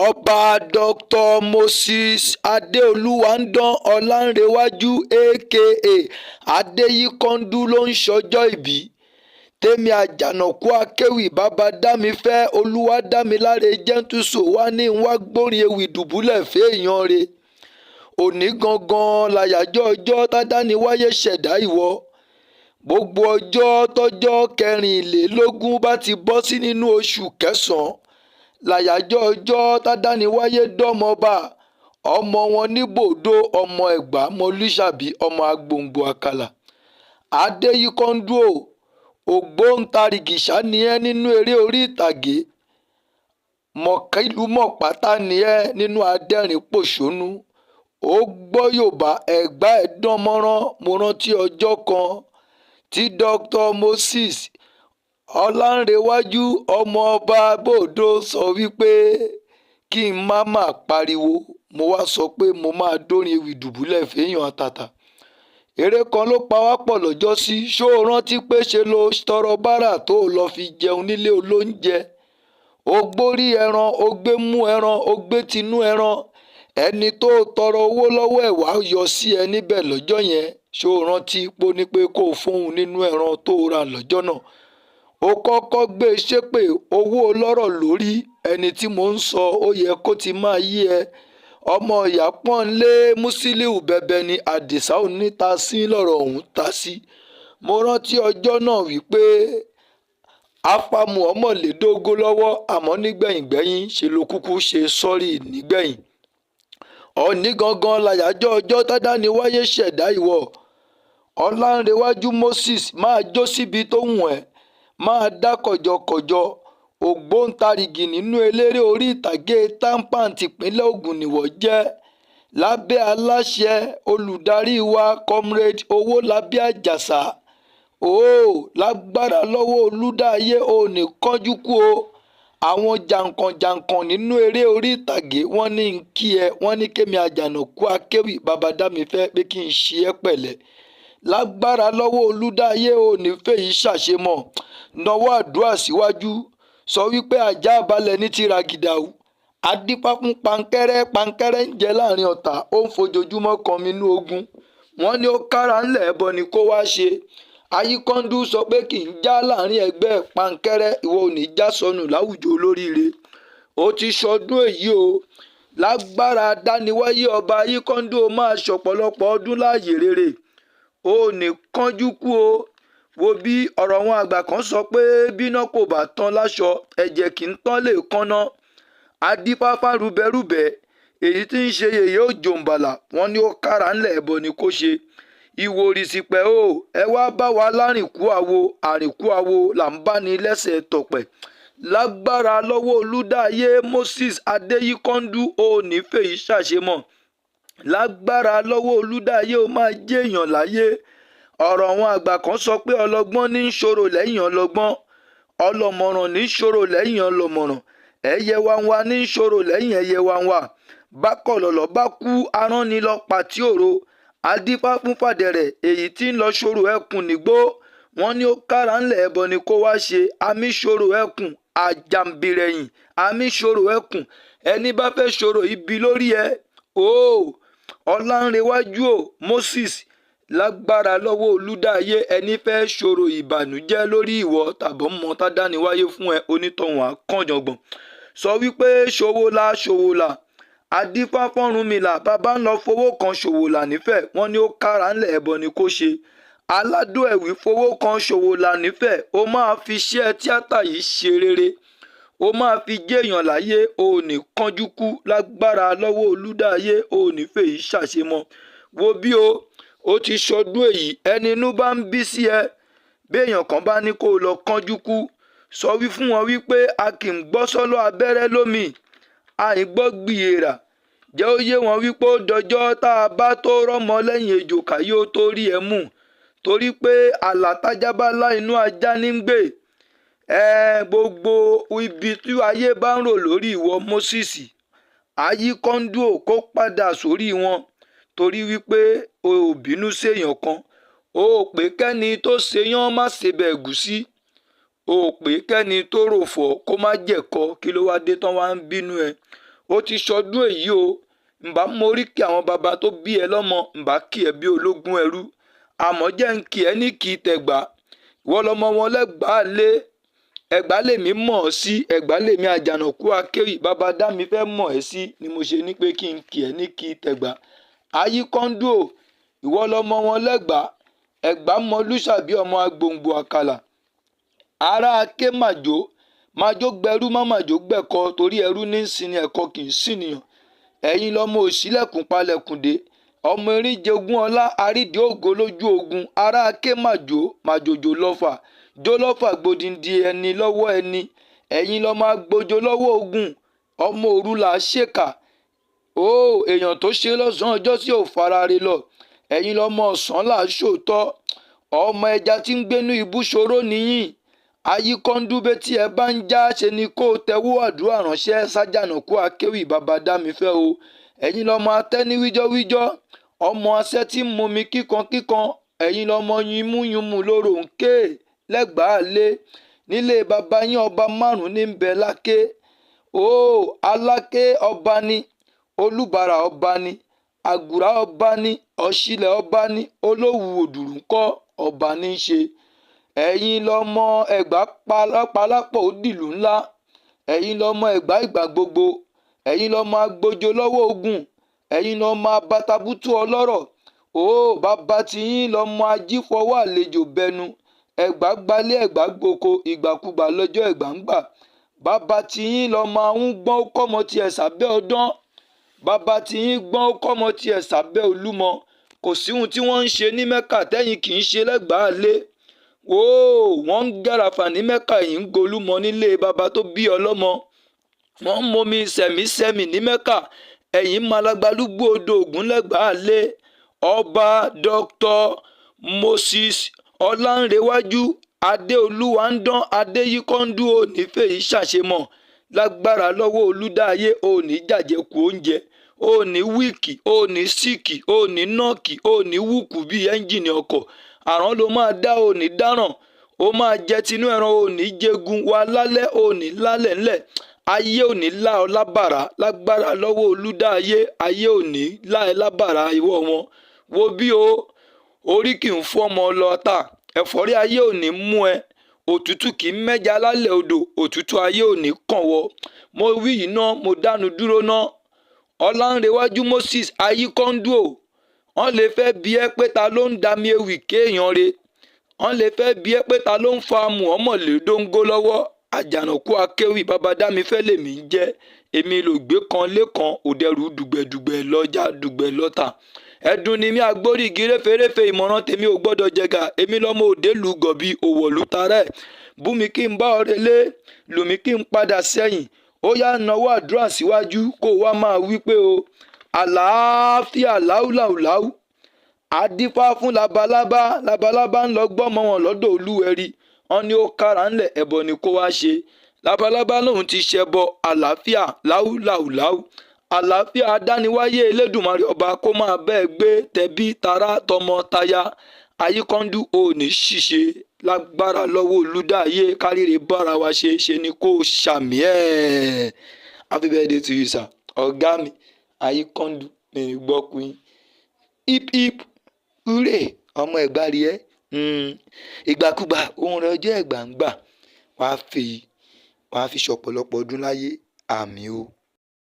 ọba dr moses adéolúwàndán ọlánrewájú aka adéyíkọ̀ǹdù ló ń ṣọjọ́ ìbí. tèmi àjànàkú akéwì bàbá dámifẹ́ olúwadámiláre jẹ́ńtúṣò wá ní n wá gbórin ewì dùbúlẹ̀ fẹ́ẹ̀yàn re. òní gangan láyàjọ́ ọjọ́ tádániwáyé ṣẹ̀dá ìwọ. gbogbo ọjọ́ tọ́jọ́ kẹrìnlélógún bá ti bọ́ sí nínú oṣù kẹsàn-án láyàjọ́ ọjọ́ tádániwáyé dọ́mọba ọmọ wọn níbòdó ọmọ ẹ̀gbá mọ́lúṣàbí ọmọ agbòǹgbò àkàlà. adéyíkọ̀ǹdù ògbóǹtarìgì ṣáá ni ẹ́ nínú eré orí ìtàgé, mọ̀kìlúmọ̀pátá ni ẹ́ nínú adẹ́rìn-pòṣónú. ó gbọ́ yorùbá ẹ̀gbá ẹ̀ dán mọ́rán. mo rántí ọjọ́ kan tí dr moses ọlánrewájú ọmọ ọba bòdó sọ wípé kí n má pariwo. mo wá sọ pé mo máa dórin ewì dùbúlẹ̀ fẹ́ẹ̀yàn àtàtà. eré kan ló pa wá pọ̀ lọ́jọ́sí. ṣó o rántí pé ṣe lo tọrọ bárà tó lọ fi jẹun nílé olóúnjẹ? o gbórí ẹran, o gbé mú ẹran, o gbé tinú ẹran. ẹni tó tọrọ owó lọ́wọ́ ẹ̀ wá yọ sí ẹ níbẹ̀ lọ́jọ́ yẹn. ṣó o rántí pó ní pé kó o fóun nínú ẹran tó rà lọ́jọ́ náà? ó kọ́kọ́ gbé e ṣépè owó ọlọ́rọ̀ lórí. ẹni tí mò ń sọ ó yẹ kó ti máa yí ẹ. ọmọ ìyá pọ́nlé Musiliu bẹ̀bẹ̀ ni àdìsá òní ta sí lọ́rọ̀ ọ̀hún ta sí. mo rántí ọjọ́ náà wípé apamu ọmọ lè dógó lọ́wọ́ àmọ́ nígbẹ̀yìngbẹ̀yìn ṣe ló kúkú ṣe sọ́rí nígbẹ̀yìn. òní gangan láyàjọ́ ọjọ́ tádániwáyé ṣẹ̀dá ìwọ. ọlánrewájú moses máa jó síbi tó wù ẹ́, máa dá kọ̀jọ̀kọ̀jọ̀. ògbóǹtarìgì nínú eléré orí ìtàgé tampan tìpínlẹ̀ Ògùn nìwọ jẹ́. lábẹ́ aláṣẹ olùdarí wa comrade owólabí àjàsà. lágbára lọ́wọ́ olùdáyé ò ní kánjú kú o. àwọn jàǹkànjàǹkàn nínú eré orí ìtàgé wọ́n ní ń kí ẹ, wọ́n ní kémi àjànàkú akéwì bàbá dámifẹ́ pé kí n ṣe ẹ́ pẹ̀lẹ́. lágbára lọ́wọ́ olùdáyé ò ní fèyí ṣàṣemọ̀. nawọ́ àdúrà síwájú sọ wípé ajá balẹ̀ ní ti ràgìdàù. adífá fún pankẹ́rẹ́, pankẹ́rẹ́ ń jẹ láàrin ọ̀tá, ó ń fojoojúmọ́ kan minú ogun. wọ́n ní ó kára ńlẹ̀ ẹbọ ni kó wá ṣe. ayíkọ́ńdù sọ pé kì í já láàrin ẹgbẹ́ pankẹ́rẹ́, ìwọ ò ní já sọnù láwùjọ olóríire. ó ti ṣọdún èyí o. lágbára dániwáyé ọba ayíkọ́ńdù ó máa ṣọ̀pọ̀lọpọ̀ ọdún láàyè rere. ó ní kánjú kú o. wo bí ọ̀rọ̀ wọn àgbà kan sọ pé bíná kò bá tán láṣọ ẹ̀jẹ̀ kì í tán lè kánná. adífáfá rúbẹrúbẹ èyí tí ń ṣe yèyé òjòǹbàlà wọ́n ní ó kára ńlẹ̀ ẹbọ ni kó ṣe. ìwòrìsìpẹ̀ o ẹ wá bá wa lárìnkú àwo, àrìnkú àwo là ń bá ní lẹ́sẹ̀ tọ̀pẹ̀. lágbára lọ́wọ́ olùdáyé moses adéyíkọ́ǹdù ò ní fèyí ṣàṣemọ̀. lágbára lọ́wọ́ olùdáyé ó máa jẹ́ èèyàn láyé. ọ̀rọ̀ àwọn àgbà kan sọ pé ọlọ́gbọ́n ní í ṣòro lẹ́yìn ọlọ́gbọ́n, ọlọ́mọ̀ràn ní í ṣòro lẹ́yìn ọlọ́mọ̀ràn, ẹyẹ wanwa ní í ṣòro lẹ́yìn ẹyẹ wanwa. bákọ̀lọ̀lọ̀ bá kú aránni lọ pàtí òro. adífá fún fàdẹ̀rẹ̀ èyí tí ń lọ ṣòro ẹkùn nígbó. wọ́n ní ó kára ńlẹ̀ ẹbọ ni kó wá ṣe. àmì ṣòro ẹkùn àjàǹbìrẹ̀yìn, àmì ṣòro ẹkùn ẹni bá fẹ́ ṣòro ibi lórí ẹ. ọlánrewájú moses lágbára lọ́wọ́ olùdáyé ẹni fẹ́ ṣòro ìbànújẹ́ lórí ìwọ tàbọ̀ mọ́ tádániwáyé fún ẹ onítọ̀hún àkànjọ̀gbọ̀n. sọ wípé ṣòwòlà ṣòwòlà adífá fọ́rúnmìlà bàbá ń lọ fowó kan ṣòwòlà nífẹ̀ẹ́, wọ́n ní ó kára ńlẹ̀ ẹbọ ni kó ṣe. aládò ẹ̀wí fowó kan ṣòwòlà nífẹ̀ẹ́, ó máa fi iṣẹ́ tíátà yìí ṣe rere, ó máa fi jẹ́èyàn láyé, ò ní kánjú kú. lágbára lọ́wọ́ olùdáyé ò ní fèyí ṣàṣemọ̀. wo bí ó ti ṣọdún èyí, ẹni inú bá ń bí sí ẹ béèyàn kan bá ní kó lọ kánjú kú, sọ wí fún wọn wípé a kì í gbọ́ sọ́lọ́ abẹ́rẹ́ lómi, a ì gbọ́ gbìyèrà. jẹ́ ó yé wọn wípé ó dọjọ́ tá a bá tó rọ́mọ lẹ́yìn ejò káyé ó tó rí ẹ mú, torí pé àlàtájábálá inú ajá ní ń gbé. gbogbo ibi tí ayé bá ń rò lórí ìwọ moses ayíkọ́ńdù kó padà sórí wọn, torí wípé o ò bínú séèyàn kan. o ò pé kẹ́ni tó ṣèyàn má ṣe bẹ̀ ẹ̀gúsí, o ò pé kẹ́ni tó rò fọ́ kó má jẹ̀kọ, kí ló wá dé tán wá ń bínú ẹ. ó ti ṣọdún èyí o, ǹbá mórí kí àwọn baba tó bí ẹ lọ́mọ, ǹbá kí ẹ bí ológun ẹrú. Àmọ́ jẹ́ ń kí ẹ ní kí tẹ̀gbá, ìwọ lọmọ wọn lẹ́gbàá lé. Ẹ̀gbá lèmi mọ̀ ọ́ sí, Ẹ̀gbá lèmi Àjànàkú Akéwì bàbá Dámi fẹ́ mọ̀ ẹ́ sí, ni mo ṣe ní pé kí n kí ẹ ní kí tẹ̀gbá. Ayíkọ́ńdú o, ìwọ lọmọ wọn lẹ́gbàá, Ẹ̀gbá mọ Lúṣàbí ọmọ agbòǹgbò àkàlà. Ará Aké màjò, màjò gbẹrú má màjò gbẹ̀kọ, torí ẹrú ní ń sin ni ẹ̀kọ́ kì í sìnìyàn. Ẹ̀yin lọmọ òṣìlẹ̀kùn palẹ̀kùndé, ọmọ erin jogún ọlá àrídìí ògo lójú ogun. Ará Aké màjò, màjòjò lọ́fà, jólọ́fà gbòdìndì ẹni lọ́wọ́ ẹni. Ẹ̀yin lọmọ agbójo lọ́wọ́ ogun, ọmọ òru là á ṣèkà. Ó èèyàn tó ṣe lọ́sàn-án ọjọ́ sí ò farare lọ. Ẹ̀yin lọmọ ọ̀sán là á ṣòótọ́, ọmọ ẹja tí ń gbénú ibú ṣòro níyìn. Ayíkọ́ńdú bẹ́ tí ẹ bá ń já ṣe ni kó tẹwọ́ àdúrà ránṣẹ́ s'Àjànàkú Akéwì bàbá Dámi fẹ́ o. Ẹ̀yin lọmọ atẹ́ní wíjọ́wíjọ́, ọmọ asẹ́ tí ń mumi kíkankíkan. Ẹ̀yin lọmọ yinmúyinmú lóró ń ké lẹ́gbàá lé. Nílé bàbá yín ọba márùn-ún ní ń bẹ láké. Ó Aláké ọba ni, Olúbàrà ọba ni, Àgùrá ọba ni, Ọ̀ṣilẹ̀ ọba ni, Olówù òdùrù ńkọ́ ọba ní í ṣe. Ẹ̀yin lọmọ Ẹ̀gbá palápọ̀ ó dìlú ńlá. Ẹ̀yin lọmọ Ẹ̀gbá ìgbà gbogbo. Ẹ̀yin lọmọ agbójo lọ́wọ́ ogun. Ẹ̀yin lọmọ abatabútú ọlọ́rọ̀. Ó bàbá tiyín lọmọ ajífọwọ́ àlejò bẹnu. Ẹ̀gbá gbalé Ẹ̀gbá gboko, ìgbàkúgbà lọ́jọ́ Ẹ̀gbá ń gbà. Bàbá tiyín lọmọ ahún gbọ́n ó kọ́mọ tiẹ̀ sábẹ́ ọdán. Bàbá tiyín gbọ́n ó kọ́mọ tiẹ̀ sábẹ́ Olúmọ. Kò sí ohun tí wọ́n ń ṣe ní Mẹ́kà tẹ́yìn kì í ṣe lẹ́gbàá lé. Ó wọ́n ń gẹ́rafà ní Mẹ́kà, yìí ń golúmọ nílé bàbá tó bí ọlọ́mọ. Wọ́n ń momi sẹ̀mísẹ́mì ní Mẹ́kà, ẹ̀yin malagbalúgbó odò Ògún lẹ́gbàá lé. Ọba Dr. Moses Ọlánrewájú Adéolúwandán Adéyíkọ́ńdú ò ní fèyí ṣàṣemọ̀. Lágbára lọ́wọ́ Olúdáyé ò ní jàjẹkù oúnjẹ, ò ní wíìkì, ò ní síìkì, ò ní nọ́ọ̀kì, ò ní wùkù bí ẹ́ńjìnì ọkọ̀. Àrán ló máa dá, ò ní dáràn. Ó máa jẹ tinú ẹran, ò ní jẹgun. Wa lálẹ́, ò ní lálẹ́ ńlẹ̀. Ayé ò ní lá ọ lábàrá. Lágbára lọ́wọ́ Olúdáyé, ayé ò ní lá ẹ lábàrá ìwọ wọn. Wo bí o, orí kì í fọ́ ọmọ ọlọ́ta. Ẹ̀fọ́rí ayé ò ní mú ẹ. Òtútù kì í mẹ́ja lálẹ́ odò. Òtútù ayé ò ní kàn wọ́. Mo wí yìí ná, mo dánu dúró ná. Ọlánrewájú Moses Ayíkọ́ńdú o. Wọ́n lè fẹ́ bi ẹ́ pé ta ló ń dami ewì kéèyàn re. Wọ́n lè fẹ́ bi ẹ́ pé ta ló ń fa Muhammad lé dóńgó lọ́wọ́. Àjànàkú Akéwì bàbá Dámi fẹ́ lèmi ń jẹ́. Èmi lògbé kan lẹ́kan òdẹrù dùgbẹ̀dùgbẹ̀ lọ́jà dùgbẹ̀ lọ́tà. Ẹ̀dùn ni mi àgbórí igi réferéfe, ìmọ̀ràn tèmi ò gbọ́dọ̀ jẹgà. Èmi lọ́mọ òde lù gọ̀bí òwòlú tarẹ̀. Bú mi kí n bá ọrẹ lé, lù mí kí n padà sẹ́yìn. Ó yá nawọ́ àdúrà síwájú kó wá máa wí pé o. Àlàáfíà láúláúláú. Adífá fún labalábá, labalábá ń lọ gbọ́mọ wọn lọ́dọ̀ olúwẹ̀rí. Wọ́n ní ó kára ńlẹ̀, ẹbọ ni kó wá ṣe. Labalábá lòun ti ṣẹbọ àlàáfíà láúláúláú. Àlàáfíà adániwáyé Elédùmarè ọba kó máa bẹ́ẹ̀ gbé tẹbí tará tọmọ taya. Ayíkọ́ńdú ò ní ṣìṣe. Lágbára lọ́wọ́ Olúdáyé, káríre bára wa ṣe ni kó ṣàmì ẹ̀. Happy birthday to you sir. Ọ̀gá mi Ayíkọ́ńdú ní gbọ́kùn. Hip hip hooray, ọmọ Ẹ̀gbá rí ẹ́. Ìgbàkúgbà ohun rẹ̀ ọjọ́ Ẹ̀gbá ń gbà. Wàá fi ṣọ̀pọ̀lọpọ̀ ọdún láyé. Àmín o.